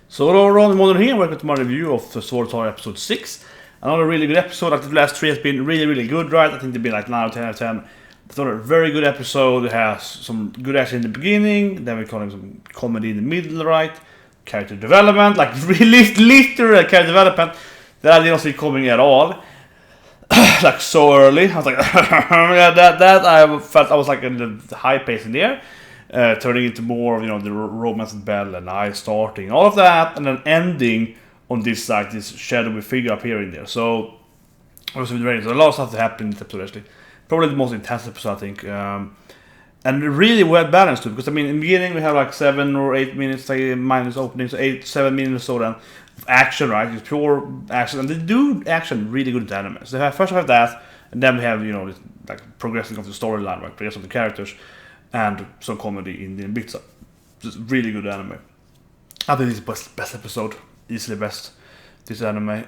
So Myrmonden here, welcome to my review of Sword Oratoria episode 6. Another really good episode. Like the last 3 has been really good, right? I think they've been like 9 or 10 out of 10. It's another very good episode. It has some good action in the beginning, then we call it some comedy in the middle, right? Character development, like really literal character development that I didn't see coming at all. Like so early. I was like, yeah, that I felt I was like in the high pace in there. Turning into more of, the romance and Belle and I starting, all of that, and then ending on this like this shadowy figure appearing there. So it was very so a lot of stuff that happened in this episode actually. Probably the most intense episode I think. And really well balanced too, because I mean in the beginning we have like 7 or 8 minutes minus opening, so 7 minutes or so then of action, right? It's pure action, and they do action really good in the anime. So first we have that, and then we have this, like progressing of the storyline, right? Progressing of the characters. And some comedy in the bits. Just really good anime. I think this is best episode. Easily best. This anime.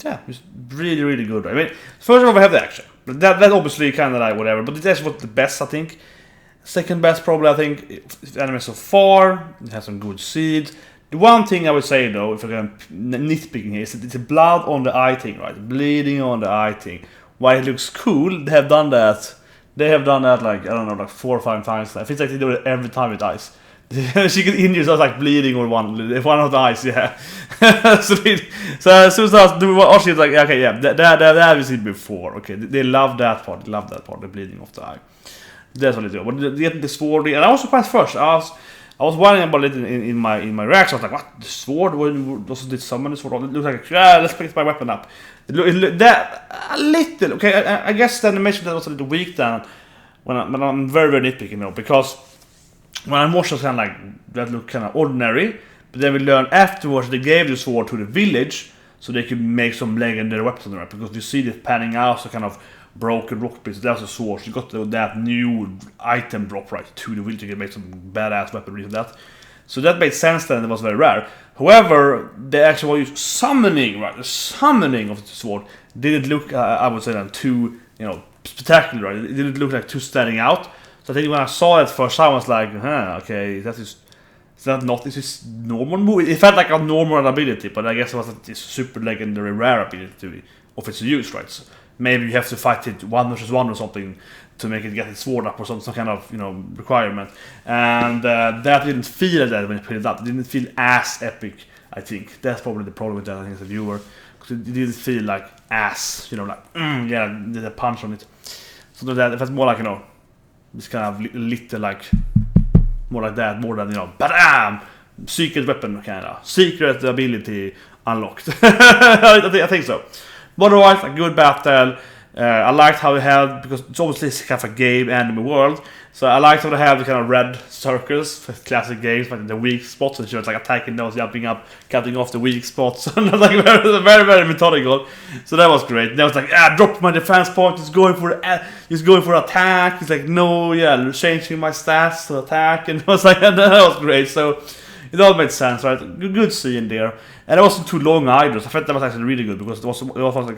Yeah, it's really good. I mean, first of all, we have the action. That obviously kind of like whatever. But it's actually the best, I think. Second best, probably, I think. Anime so far. It has some good seeds. The one thing I would say, though, if I'm nitpicking here, is that it's a blood on the eye thing, right? Bleeding on the eye thing. While it looks cool, they have done that. They have done that like, I don't know, like 4 or 5 times. I feel like they do it every time it dies. She gets injured, so it's like bleeding or one of the eyes, yeah. so as soon as I was doing what she was like, okay, yeah, that I've seen before. Okay, they love that part. They love that part, the bleeding of the eye. That's what they do. But they get the sword, and I was surprised first. I was worrying about it in my reaction. I was like, what? The sword? Also did summon the sword? It looks like, let's pick my weapon up. That a little, okay, I guess the animation that was a little weak then, when I'm very nitpicking because when I'm watching kind of like, that looked kind of ordinary, but then we learned afterwards they gave the sword to the village, so they could make some legendary weapons, right? Because you see this panning out, so kind of broken rock pieces, that was a sword, so you got that new item drop right to the village, you can make some badass weaponry with that. So that made sense then, it was very rare. However, they actually were summoning, right? The summoning of the sword didn't look, I would say, too, spectacular, right? It didn't look like too standing out. So I think when I saw it first time, I was like, okay, this is normal move. It felt like a normal ability, but I guess it wasn't this super legendary rare ability of its use, right? So maybe you have to fight it 1 versus 1 or something to make it get its sword up or some kind of requirement, and that didn't feel that when you put it up. It didn't feel as epic. I think that's probably the problem with that. I think as a viewer, because it didn't feel like as did a punch on it. So that if it's more like this kind of little like more like that, more than bam, secret weapon kind of secret ability unlocked. I think so. But otherwise, a good battle. I liked how they had, because it's obviously kind of a game anime world, so I liked how they have the kind of red circles for classic games, like the weak spots, and she was like attacking those, jumping up, cutting off the weak spots, and it was like very methodical. So that was great. And I was like, drop my defense point, he's going for attack. He's like, no, changing my stats to attack, and it was like, that was great. So it all made sense, right? Good scene there, and it wasn't too long either. So I felt that was actually really good, because it was like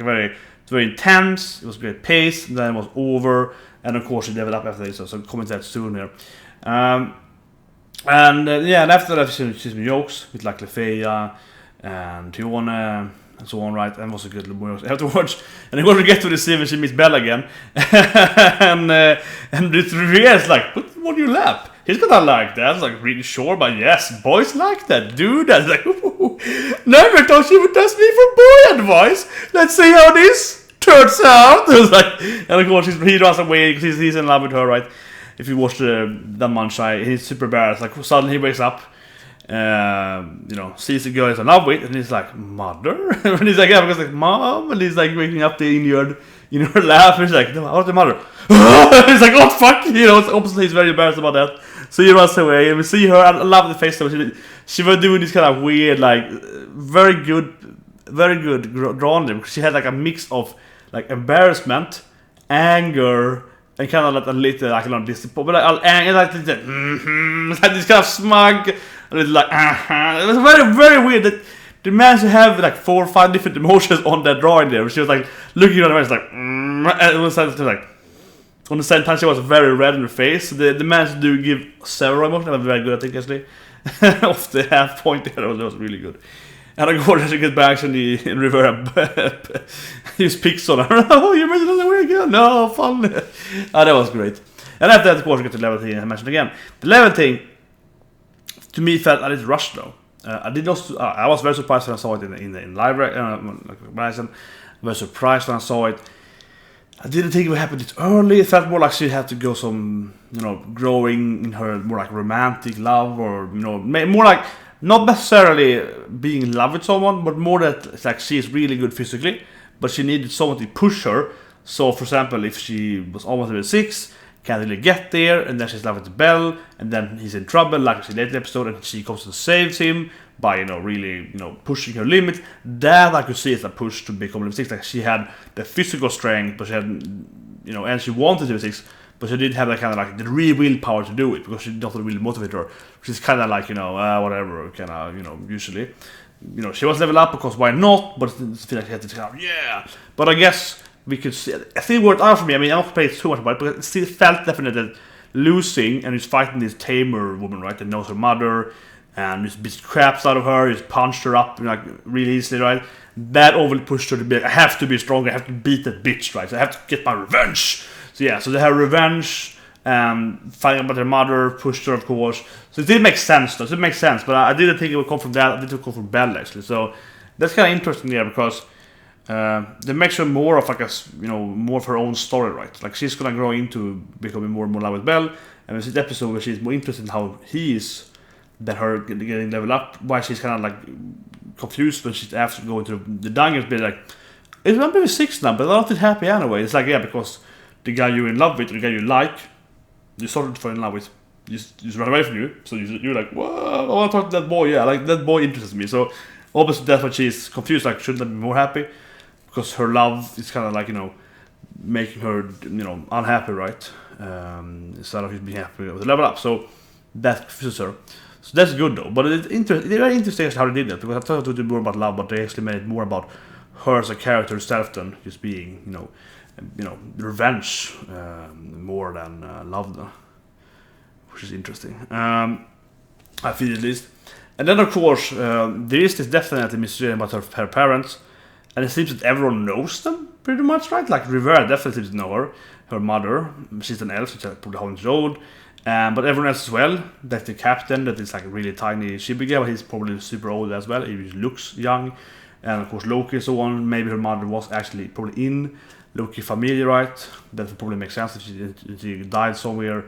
very intense, it was great pace, and then it was over, and of course it leveled up after this, so comment that soon here. And after that she some jokes with like Lefeya and Tiona and so on, right? And it was a good little boy afterwards. And then when we get to the scene when she meets Belle again, and it's reveals like, put him on your lap. He's gonna like that. I was like, really sure, but yes, boys like that. Do that. Like, never thought she would ask me for boy advice. Let's see how this turns out. It was like, and of course he runs away because he's in love with her, right? If you watch the Danmachi, he's super embarrassed. Like suddenly he wakes up, sees the girl he's in love with, and he's like, mother? And he's like, yeah, because like mom, and he's like waking up the injured laugh, and he's like, no, what's the mother? He's like, oh fuck, so obviously he's very embarrassed about that. So he runs away, and we see her. I love the face though. She was doing this kind of weird, like very good drawn there, because she had like a mix of like embarrassment, anger, and kind of like a little like disappointment, but like anger, like this kind of smug, a little like It was very weird that they managed to have like 4 or 5 different emotions on that drawing there. She was like looking at her and like, and it was like on the same time she was very red in her face. So they managed to give several emotions. They were very good, I think, actually. off the half point there. That was really good. And of course, she gets back in river. Use picks on her. Oh, you made it on the way again. No, fun. That was great. And after that, of course, we get to level thing. I mentioned again. The level thing, to me, felt a little rushed though. I was very surprised when I saw it in live. I was surprised when I saw it. I didn't think it would happen this early. It felt more like she had to go some, growing in her more like romantic love, or more like not necessarily being in love with someone, but more that it's like she is really good physically, but she needed someone to push her. So, for example, if she was almost level 6, can't really get there, and then she's in love with Belle, and then he's in trouble, like in the latest episode, and she comes and saves him by, really, pushing her limit. That I could see as a push to become level 6. Like, she had the physical strength, but she had, and she wanted level 6, but she didn't have that kind of like the real willpower to do it, because she didn't really motivate her. She's kind of like, whatever, kind of, usually. She was level up because why not, but I feel like she had to kind of, yeah. But I guess we could see, I think it worked out for me. I mean, I don't play too much about it, but it still felt definitely that losing, and he's fighting this tamer woman, right, that knows her mother, and just beats craps out of her, just punched her up, like, really easily, right? That overly pushed her to be like, I have to be stronger, I have to beat that bitch, right? So I have to get my revenge. So yeah, so they have revenge, fighting about their mother, pushed her, of course. So it did make sense, though. It did make sense, but I didn't think it would come from that. I didn't think it would come from Belle, actually. So that's kind of interesting there, because they make her more of like a, more of her own story, right? Like, she's gonna grow into becoming more and more love with Belle, and there's this episode where she's more interested in how he is than her getting leveled up. Why she's kind of like confused when she's after going to the dungeons, be like, it's not maybe 6 now, but I'm not that happy anyway. It's like, yeah, because the guy you're in love with, or the guy you like, you started to fall in love with, just run away from you. So you're like, whoa, I want to talk to that boy. Yeah, like, that boy interests me. So obviously that's why she's confused. Like, shouldn't I be more happy? Because her love is kind of like, making her, unhappy, right? Instead of just being happy with the level up. So that confuses her. So that's good though. But it's very interesting how they did that, because I thought it would be more about love, but they actually made it more about her as a character herself than just being, revenge more than love, though, which is interesting. I feel, at least. And then, of course, there is this definitely mystery about her parents, and it seems that everyone knows them pretty much, right? Like, Rivera definitely seems to know her mother. She's an elf, which is probably how it's old. But everyone else as well. That's the captain, that is like a really tiny ship again, but he's probably super old as well. He looks young. And of course, Loki and so on. Maybe her mother was actually probably in Loki family, right? That would probably make sense if she died somewhere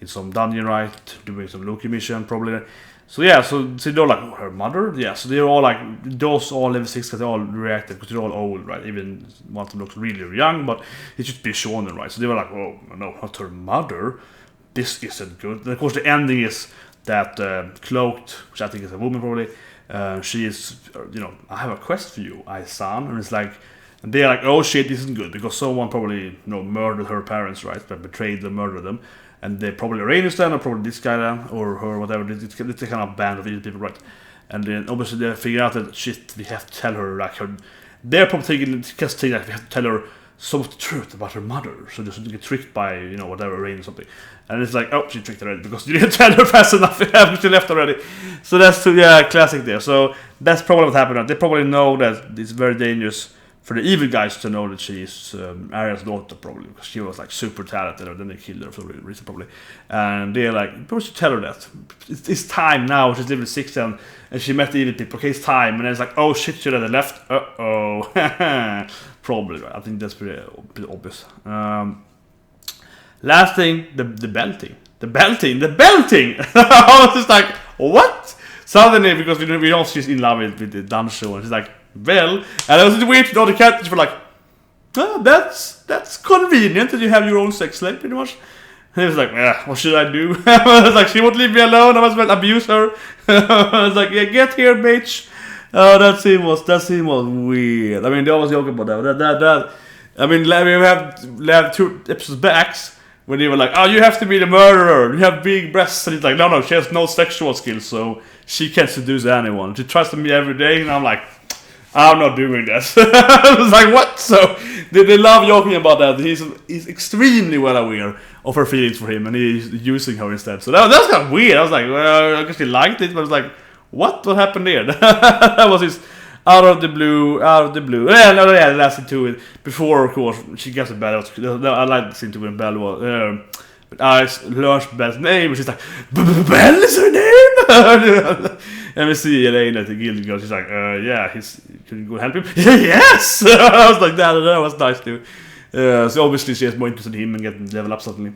in some dungeon, right? Doing some Loki mission, probably. So yeah, so they're like, oh, her mother? Yeah, so they're all like, those all level 6, because they all reacted, because they're all old, right? Even one of them looks really young, but it should be shonen, right? So they were like, oh, no, not her mother. This isn't good. And of course, the ending is that Cloaked, which I think is a woman probably, she is, I have a quest for you, Ai-san. And it's like, and they're like, oh shit, this isn't good, because someone probably, murdered her parents, right? But betrayed them, murdered them. And they probably Rhaenys then, or probably this guy then, or her, whatever. It's a kind of band of these people, right? And then obviously they figure out that shit, we have to tell her, like, they're probably thinking that we have to tell her some of the truth about her mother, so she doesn't get tricked by, whatever, Rhaenys or something. And it's like, oh, she tricked already, because you didn't tell her fast enough, she left already. So that's, classic there. So that's probably what happened. They probably know that it's very dangerous for the evil guys to know that she's Arya's daughter, probably, because she was like super talented, and then they killed her for some reason, probably. And they're like, probably should tell her that it's time now. She's level 6, and she met the evil people. Okay, it's time. And it's like, oh shit, she had left. Probably, right? I think that's pretty obvious. Last thing, the belting. The belting! I was just like, what? Suddenly, because we know she's in love with the Dancho, and she's like, well, and I was weird to know the characters were like, oh, that's convenient that you have your own sex slave, pretty much. And he was like, what should I do? I was like, she won't leave me alone, I must well abuse her. I was like, yeah, get here, bitch. Oh, that scene was weird. I mean, they always joke about that. I mean, we have 2 episodes back when they were like, oh, you have to be the murderer, you have big breasts, and he's like, no, she has no sexual skills, so she can't seduce anyone. She trusts me every day, and I'm like, I'm not doing this. I was like, what? So they love joking about that. He's extremely well aware of her feelings for him, and he's using her instead. So that was kind of weird. I was like, well, I guess he liked it, but I was like, what happened there? That was his out of the blue. Yeah, no, yeah, that's into it. Before, of course, she gets a bell. I like the scene to when Belle was. But I learns Belle's name, and she's like, Belle is her name? And we see Elaine at the guild girl. She's like, yeah, can you go help him? Yes! I was like, that was nice too. So obviously she has more interest in him and getting level up suddenly.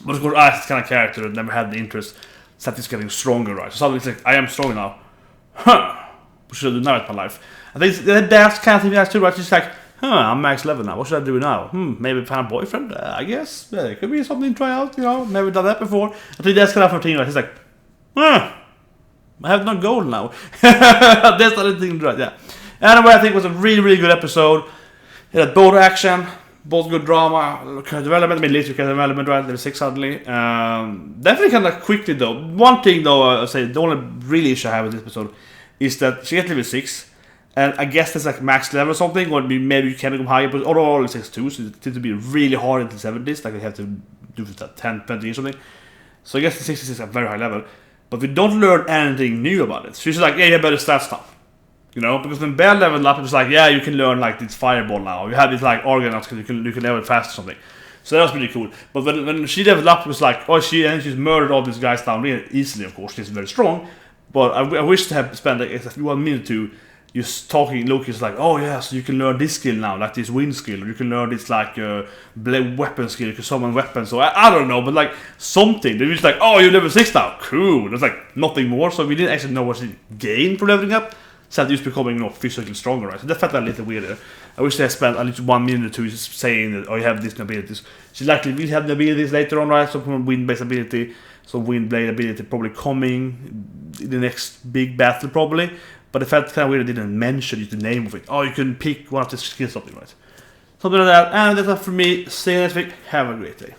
But of course, I, this kind of character that never had the interest, that is getting stronger, right? So suddenly it's like, I am strong now. Huh. What should I do now with my life? I think that's kind of thing that's too, right? She's like, I'm max level now. What should I do now? Maybe find a boyfriend? I guess. Yeah, it could be something to try out, Never done that before. I think that's kind of her thing, right? She's like, I have no goal now. That's not the thing, right? Yeah. Anyway, I think it was a really, really good episode. It had both action, both good drama, character development, later character development, right? Level 6 suddenly. Definitely kind of quickly though. One thing though, I'll say, the only really issue I have with this episode is that she gets level 6. And I guess that's like max level or something, or maybe you can go higher, but overall it's 6-2, so it tends to be really hard into 70s, like you have to do that 10, 20 or something. So I guess the 66 is a very high level, but we don't learn anything new about it. So she's like, yeah, you have better stats now. Because when Belle leveled up, it was like, yeah, you can learn like this fireball now. You have this like Argonauts, because you can level fast or something. So that was pretty cool. But when she leveled up, it was like, she's murdered all these guys down really easily, of course, she's very strong. But I wish to have spent like 1 minute to just talking. Loki's like, oh yeah, so you can learn this skill now, like this wind skill, or you can learn this like weapon skill, you can summon weapons. So I don't know, but like something. They're just like, oh, you're level 6 now, cool. There's like nothing more, so we didn't actually know what she gained from leveling up. So just becoming physically stronger, right? So that felt a little weird. I wish they had spent at least 1 minute or two just saying that, oh, you have these abilities. She likely will have the abilities later on, right? Some wind-based ability, some wind blade ability probably coming in the next big battle, probably. But it felt kind of weird they didn't mention the name of it. Oh, you can pick one of the skills, something, right? Something like that. And that's all for me. See you next week. Have a great day.